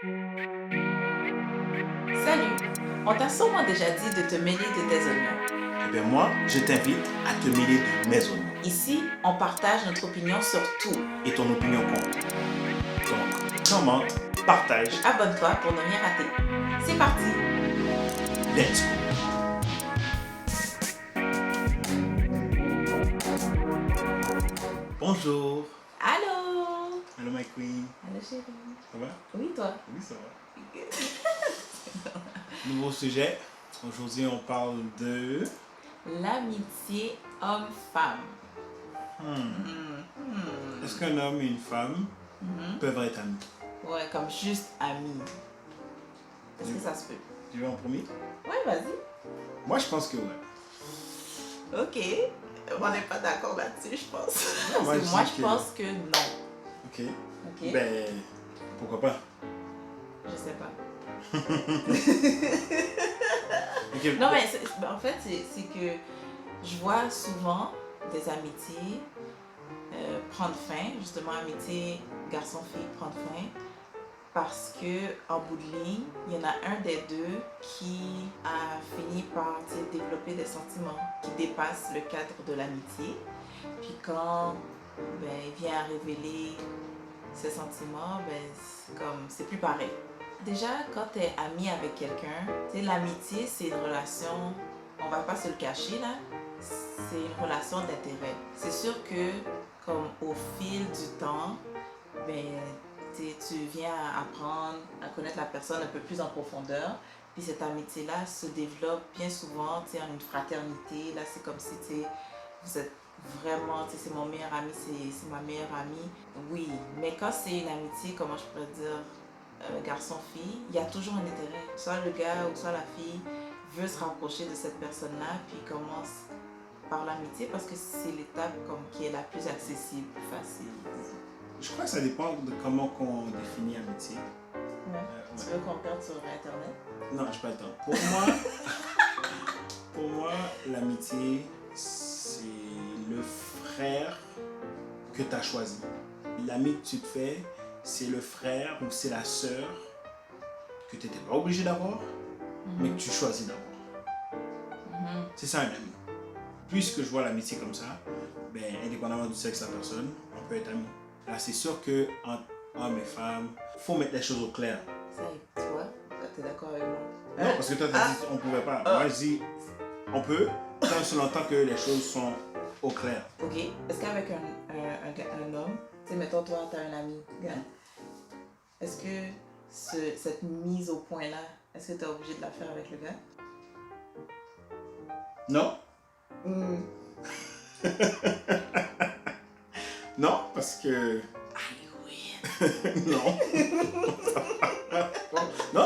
Salut! On t'a sûrement déjà dit de te mêler de tes oignons. Eh bien moi, je t'invite à te mêler de mes oignons. Ici, on partage notre opinion sur tout. Et ton opinion compte. Donc, commente, partage, Abonne-toi pour ne rien rater. C'est parti! let's go. Bonjour. Allô! Hello my queen. Allô chérie. Ça va? Oui, toi? Oui, ça va. Nouveau sujet. Aujourd'hui, on parle de... L'amitié homme-femme. Est-ce qu'un homme et une femme peuvent être amis? Ouais, comme juste amis. Est-ce que ça se peut? Tu veux en premier? Ouais, vas-y. Moi, je pense que ouais. Ok. On n'est pas d'accord là-dessus, je pense. Non, Parce que moi, dis je pense que non. Ok. Ok? Ben, pourquoi pas? Je sais pas. Ok. Non, mais en fait, c'est que je vois souvent des amitiés prendre fin, justement, amitié garçon-fille prendre fin, parce que en bout de ligne, il y en a un des deux qui a fini par développer des sentiments qui dépassent le cadre de l'amitié. Puis quand il vient à révéler ses sentiments, c'est plus pareil. Déjà, quand tu es ami avec quelqu'un, l'amitié, c'est une relation, on va pas se le cacher là, c'est une relation d'intérêt. C'est sûr que, comme au fil du temps, tu viens à apprendre à connaître la personne un peu plus en profondeur. Puis cette amitié-là se développe bien souvent en une fraternité. Là, c'est comme si vous êtes vraiment, c'est mon meilleur ami, c'est ma meilleure amie. Oui, mais quand c'est une amitié, comment je pourrais dire, garçon-fille, il y a toujours un intérêt. Soit le gars ou soit la fille veut se rapprocher de cette personne-là, puis commence par l'amitié parce que c'est l'étape qui est la plus accessible, plus facile. Je crois que ça dépend de comment on définit amitié. Ouais. Tu veux qu'on regarde sur Internet? Non, je n'ai pas le temps. Pour moi, l'amitié, c'est le frère que tu as choisi. L'ami que tu te fais, c'est le frère ou c'est la sœur que tu n'étais pas obligé d'avoir, mais que tu choisis d'avoir. C'est ça un ami. Puisque je vois l'amitié comme ça, indépendamment du sexe de la personne, on peut être amis. Là, c'est sûr que entre hommes et femmes, il faut mettre les choses au clair. Ça y est, tu vois, tu es d'accord avec moi? Non, parce que toi, tu as dit qu'on ne pouvait pas. Moi, je dis on peut, tant sur longtemps que les choses sont au clair. Ok. Est-ce qu'avec un homme, mettons toi, tu as un ami, gars, est-ce que cette mise au point-là, est-ce que tu es obligé de la faire avec le gars? Non? Non, parce que... non. Non,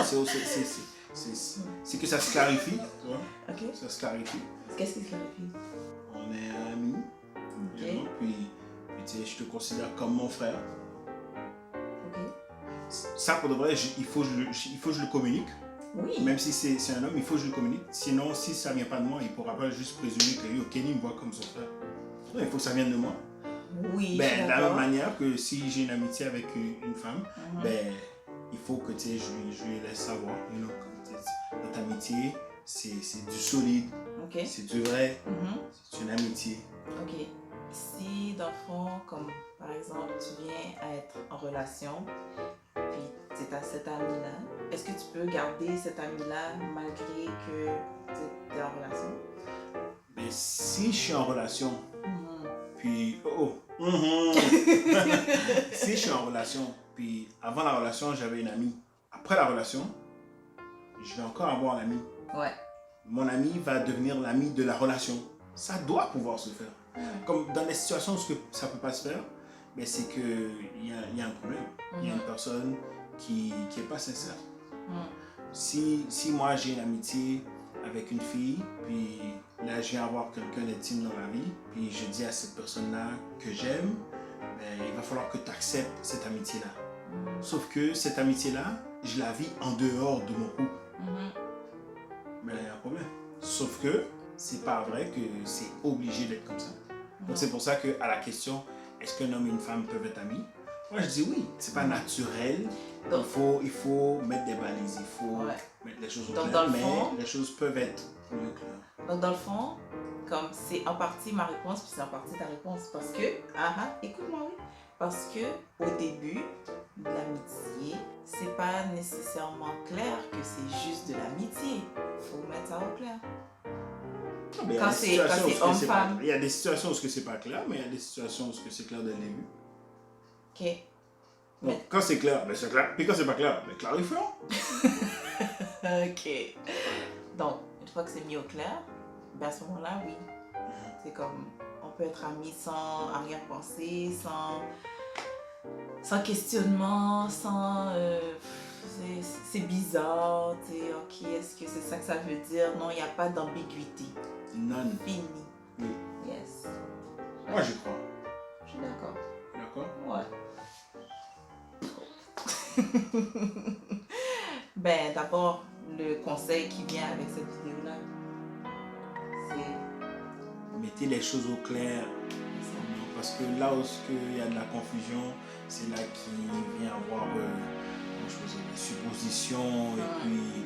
c'est que ça se clarifie, tu vois. Ok. Ça se clarifie. Qu'est-ce qui se clarifie? On est amis. Ok. Puis tu sais, je te considère comme mon frère. Ok. Ça, pour de vrai, il faut que je le communique. Oui. Même si c'est un homme, il faut que je le communique. Sinon, si ça ne vient pas de moi, il ne pourra pas juste présumer que Kenny me voit comme son frère. Non, il faut que ça vienne de moi. Oui. De la même manière que si j'ai une amitié avec une femme, il faut que je lui laisse savoir. Notre amitié, c'est du solide, c'est du vrai, c'est une amitié. Ok. Si dans le fond, comme par exemple, tu viens à être en relation, puis tu as cet ami-là, est-ce que tu peux garder cet ami-là malgré que tu es en relation? Mais si je suis en relation, puis... si je suis en relation, puis avant la relation, j'avais une amie. Après la relation, je vais encore avoir un ami. Ouais. Mon ami va devenir l'ami de la relation. Ça doit pouvoir se faire. Comme dans les situations où ça ne peut pas se faire, c'est qu'il y a un problème. Il y a une personne qui n'est pas sincère. Si moi j'ai une amitié avec une fille, puis là je viens avoir quelqu'un d'intime dans la vie, puis je dis à cette personne-là que j'aime, il va falloir que tu acceptes cette amitié-là. Sauf que cette amitié-là, je la vis en dehors de mon couple. Mais là, il y a un problème. Sauf que c'est pas vrai que c'est obligé d'être comme ça. Donc c'est pour ça qu'à la question, est-ce qu'un homme et une femme peuvent être amis? Moi je dis oui, c'est pas naturel Donc, il faut mettre des balises, il faut ouais. mettre les choses au Donc, clair, dans le mais fond- les choses peuvent être mieux claires. Donc, dans le fond, comme c'est en partie ma réponse, puis c'est en partie ta réponse. Parce que, écoute-moi, oui. Parce que au début de l'amitié, c'est pas nécessairement clair que c'est juste de l'amitié. Faut mettre ça au clair. Ah, ben, Quand c'est homme-femme. Il y a des situations où c'est pas clair, mais il y a des situations où c'est clair dès le début. Ok. Donc, quand c'est clair, ben c'est clair. Puis quand c'est pas clair, ben clarifions. Ok. Donc, une fois que c'est mis au clair, ben à ce moment-là, oui. C'est comme, on peut être amis sans arrière-pensée, sans questionnement, c'est bizarre, tu sais, ok, est-ce que c'est ça que ça veut dire? Non, il n'y a pas d'ambiguïté. None. Fini. Oui. Yes. Moi, j'y crois. Je suis d'accord. D'accord? Ouais. Ben, d'abord, le conseil qui vient avec cette vidéo-là, c'est Mettez les choses au clair. ça. Parce que là où il y a de la confusion, c'est là qu'il vient avoir des suppositions, et puis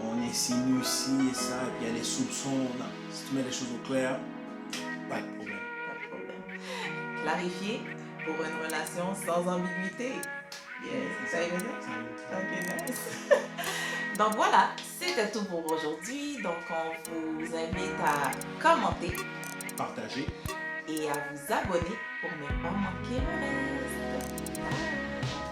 on insinue ci et ça, et puis il y a des soupçons. Non. Si tu mets les choses au clair, pas de problème. Pas de problème. Clarifier pour une relation sans ambiguïté. Yes, ça y est, ok, nice. Donc voilà, c'était tout pour aujourd'hui. Donc on vous invite à commenter Partagez. et à vous abonner pour ne pas manquer le reste. Bye.